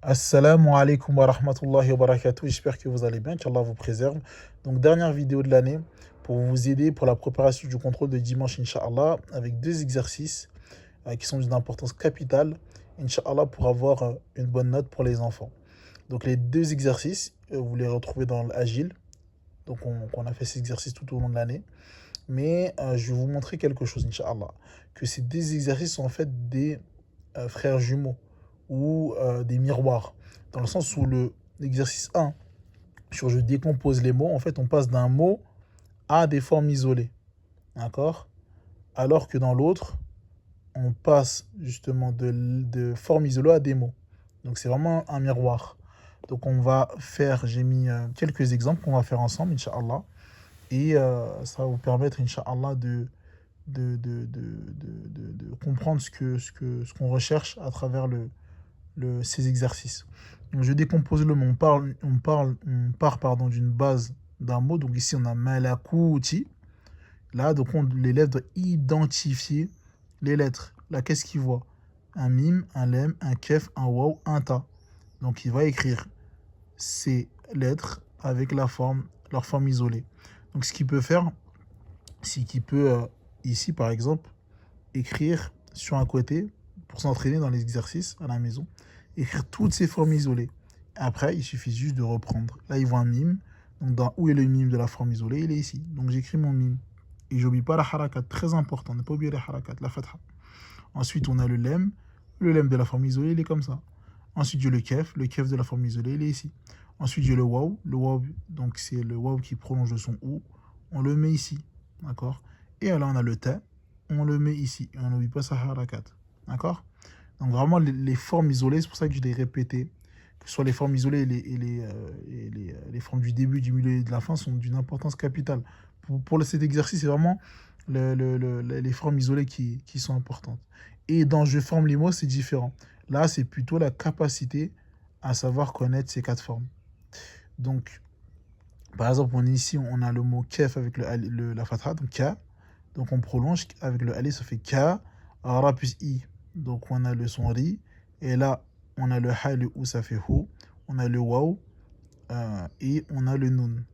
Assalamu alaikum wa rahmatullahi wa barakatuh. J'espère que vous allez bien, qu'Allah vous préserve. Donc, dernière vidéo de l'année pour vous aider pour la préparation du contrôle de dimanche, Inch'Allah, avec deux exercices qui sont d'une importance capitale, Inch'Allah, pour avoir une bonne note pour les enfants. Donc, les deux exercices, vous les retrouvez dans l'Agile. Donc, on a fait ces exercices tout au long de l'année. Mais je vais vous montrer quelque chose, Inch'Allah. Que ces deux exercices sont en fait des frères jumeaux ou des miroirs. Dans le sens où l'exercice 1, sur je décompose les mots, en fait, on passe d'un mot à des formes isolées. D'accord? Alors que dans l'autre, on passe justement de formes isolées à des mots. Donc c'est vraiment un miroir. Donc on va faire, j'ai mis quelques exemples qu'on va faire ensemble, Inch'Allah. Et ça va vous permettre, Inch'Allah, de comprendre ce qu'on recherche à travers ces exercices. Donc, je décompose le mot. On part pardon, d'une base d'un mot. Donc ici, on a malakouti. Là, donc l'élève doit identifier les lettres. Là, qu'est-ce qu'il voit? Un mime, un lem, un kef, un waw, un ta. Donc il va écrire ces lettres avec leur forme isolée. Donc ce qu'il peut faire, c'est qu'il peut, ici par exemple, écrire sur un côté, pour s'entraîner dans les exercices à la maison, écrire toutes ces formes isolées. Après, il suffit juste de reprendre. Là, il voit un mime. Donc, où est le mime de la forme isolée? Il est ici. Donc, j'écris mon mime. Et j'oublie pas la harakat, très important. Ne pas oublier la harakat, la fatha. Ensuite, on a le lem. Le lem de la forme isolée, il est comme ça. Ensuite, j'ai le kef. Le kef de la forme isolée, il est ici. Ensuite, j'ai le waw. Le waw, donc c'est le waw qui prolonge le son ou. On le met ici. D'accord? Et là, on a le ta. On le met ici. Et on n'oublie pas sa harakat. D'accord? Donc, vraiment, les formes isolées, c'est pour ça que je l'ai répété. Que ce soit les formes isolées les formes du début, du milieu et de la fin sont d'une importance capitale. Pour cet exercice, c'est vraiment les formes isolées qui sont importantes. Et dans je forme les mots, c'est différent. Là, c'est plutôt la capacité à savoir connaître ces quatre formes. Donc, par exemple, ici, on a le mot kef avec la fatha, donc ka. Donc, on prolonge avec le ali, ça fait ka, ra plus i. Donc, on a le son ri. Et là, on a le ha, le ou, ça fait hu. On a le waw et on a le nun.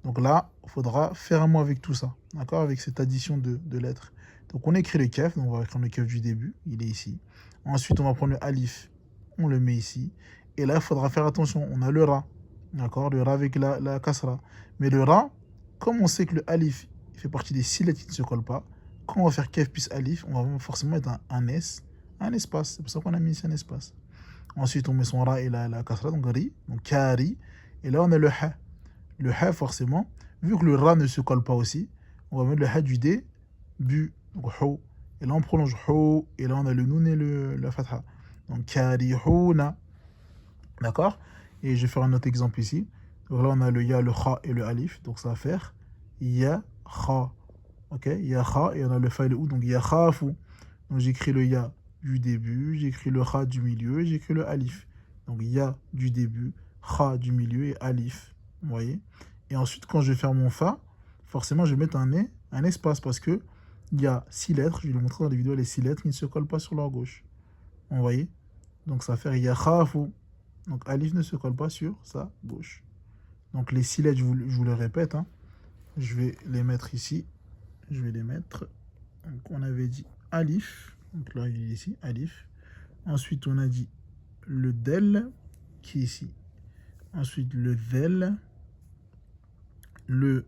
Donc là, il faudra faire un mot avec tout ça, d'accord? Avec cette addition de lettres. Donc on écrit le kef, donc on va écrire le kef du début, il est ici. Ensuite, on va prendre le alif, on le met ici. Et là, il faudra faire attention, on a le ra, d'accord? Le ra avec la kasra. Mais le ra, comme on sait que le alif il fait partie des six lettres qui ne se collent pas, quand on va faire kef plus alif, on va forcément mettre un S, un espace. C'est pour ça qu'on a mis ici un espace. Ensuite, on met son ra et la kasra, donc ri, donc kari. Et là, on a le ha. Le ha, forcément, vu que le ra ne se colle pas aussi, on va mettre le ha du dé, bu, donc ho. Et là, on prolonge ho. Et là, on a le nun et la fatha. Donc, karihuna. D'accord? Et je vais faire un autre exemple ici. Donc là, on a le ya, le kha et le alif. Donc, ça va faire ya, kha. Ok? Ya, kha. Et on a le fa et le ou. Donc, ya, khafu. Donc, j'écris le ya du début, j'écris le kha du milieu, j'écris le alif. Donc, ya du début, kha du milieu et alif. Vous voyez? Et ensuite, quand je vais faire mon fa, forcément, je vais mettre un espace parce que il y a six lettres. Je vais vous montrer dans les vidéos les six lettres qui ne se collent pas sur leur gauche. Vous voyez? Donc, ça va faire ya, khafu. Donc, alif ne se colle pas sur sa gauche. Donc, les six lettres, je vous les répète, hein. Je vais les mettre ici. Je vais les mettre. Donc, on avait dit alif. Donc là, il est ici, alif. Ensuite, on a dit le del, qui est ici. Ensuite, le vel. Le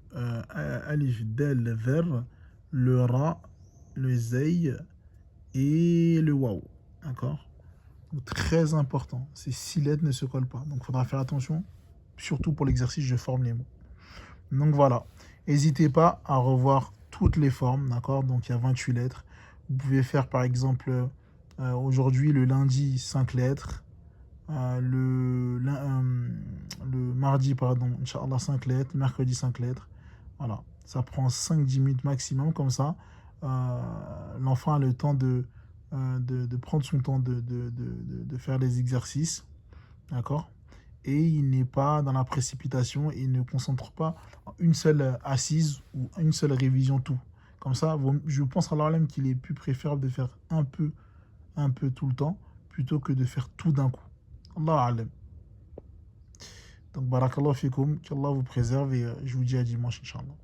alif, del, ver. Le ra, le zey et le waw. D'accord? Donc, très important. Ces six lettres ne se collent pas. Donc, il faudra faire attention. Surtout pour l'exercice, je forme les mots. Donc voilà. N'hésitez pas à revoir toutes les formes, d'accord? Donc il y a 28 lettres. Vous pouvez faire par exemple aujourd'hui, le lundi, 5 lettres. Le mardi, pardon, Inch'Allah, 5 lettres. Mercredi, 5 lettres. Voilà. Ça prend 5-10 minutes maximum. Comme ça, l'enfant a le temps de prendre son temps de faire les exercices. D'accord? Et il n'est pas dans la précipitation et il ne concentre pas une seule assise ou une seule révision tout. Comme ça, je pense alors même qu'il est plus préférable de faire un peu tout le temps plutôt que de faire tout d'un coup. Allah alam. Donc, barakallahu fikoum, qu'Allah vous préserve et je vous dis à dimanche, Inch'Allah.